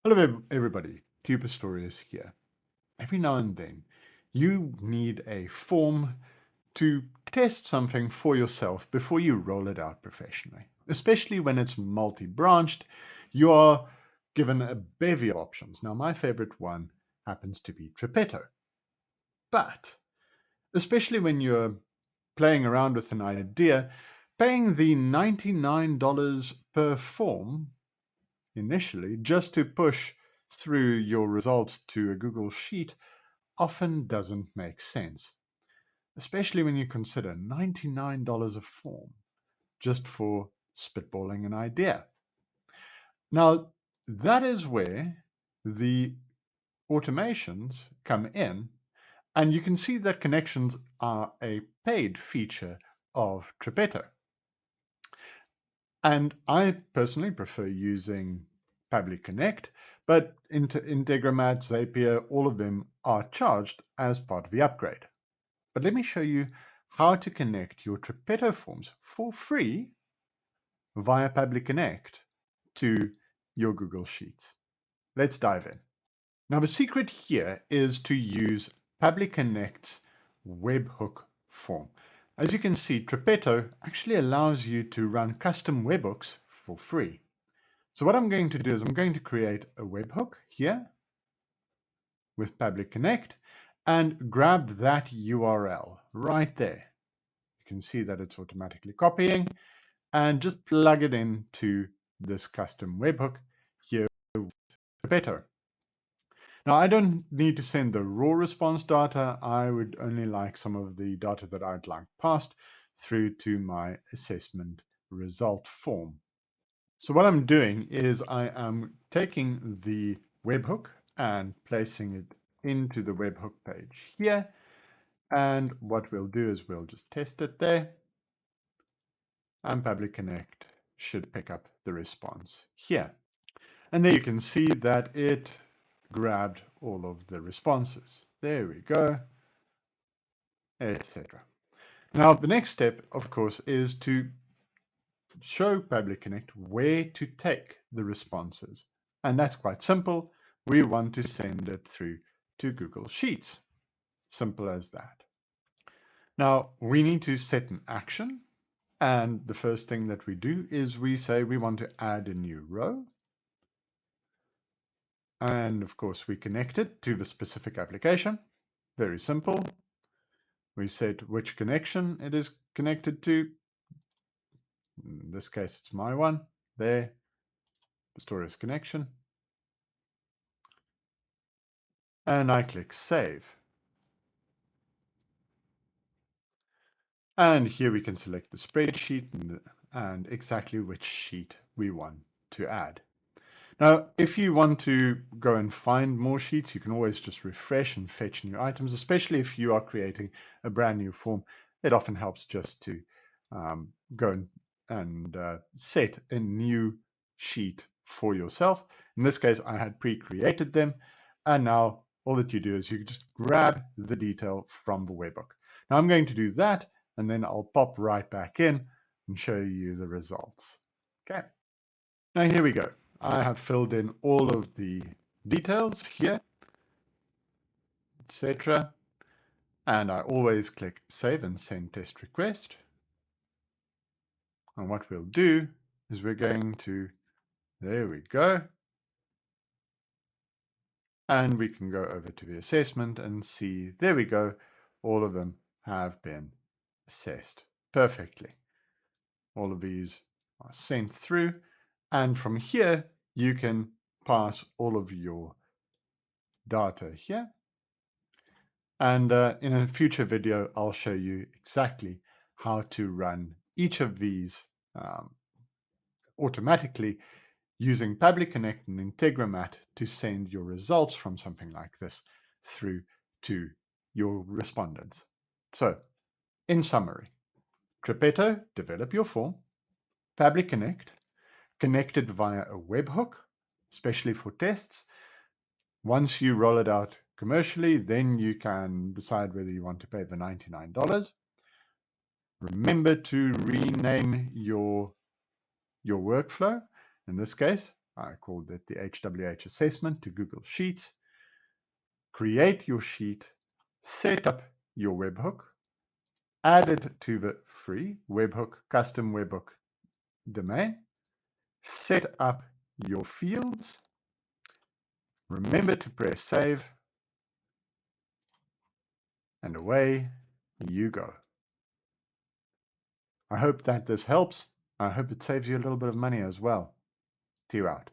Hello, everybody. Tuberstorius here. Every now and then, you need a form to test something for yourself before you roll it out professionally. Especially when it's multi-branched, you are given a bevy of options. Now, my favorite one happens to be Tripetto. But, especially when you're playing around with an idea, paying the $99 per form initially just to push through your results to a Google Sheet often doesn't make sense, especially when you consider $99 a form just for spitballing an idea. Now, that is where the automations come in, and you can see that connections are a paid feature of Tripetto. And I personally prefer using Pabbly Connect, but Integromat, Zapier, all of them are charged as part of the upgrade. But let me show you how to connect your Tripetto forms for free via Pabbly Connect to your Google Sheets. Let's dive in. Now, the secret here is to use Pabbly Connect's webhook form. As you can see, Tripetto actually allows you to run custom webhooks for free. So what I'm going to do is I'm going to create a webhook here with Pabbly Connect and grab that URL right there. You can see that it's automatically copying and just plug it into this custom webhook here with Tripetto. Now, I don't need to send the raw response data. I would only like some of the data that I'd like passed through to my assessment result form. So what I'm doing is I am taking the webhook and placing it into the webhook page here. And what we'll do is we'll just test it there. And Pabbly Connect should pick up the response here. And there you can see that it grabbed all of the responses. There we go, etc. Now, the next step, of course, is to show Pabbly Connect where to take the responses. And that's quite simple. We want to send it through to Google Sheets. Simple as that. Now, we need to set an action. And the first thing that we do is we say we want to add a new row. And of course, we connect it to the specific application. Very simple. We set which connection it is connected to. In this case, it's my one. There, the Pistorius connection. And I click Save. And here we can select the spreadsheet and exactly which sheet we want to add. Now, if you want to go and find more sheets, you can always just refresh and fetch new items, especially if you are creating a brand new form. It often helps just to go and set a new sheet for yourself. In this case, I had pre-created them, and now all that you do is you just grab the detail from the webhook. Now I'm going to do that, and then I'll pop right back in and show you the results. Okay, now here we go. I have filled in all of the details here, etc. And I always click Save and Send Test Request. And what we'll do is we're going to, there we go. And we can go over to the assessment and see, there we go. All of them have been assessed perfectly. All of these are sent through. And from here, you can pass all of your data here. And in a future video, I'll show you exactly how to run each of these automatically using Pabbly Connect and Integromat to send your results from something like this through to your respondents. So, in summary, Tripetto, develop your form. Pabbly Connect, connected via a webhook, especially for tests. Once you roll it out commercially, then you can decide whether you want to pay the $99. Remember to rename your workflow. In this case, I called it the HWH assessment to Google Sheets. Create your sheet, set up your webhook, add it to the free webhook custom webhook domain, set up your fields, remember to press save, and away you go. I hope that this helps. I hope it saves you a little bit of money as well. See you out.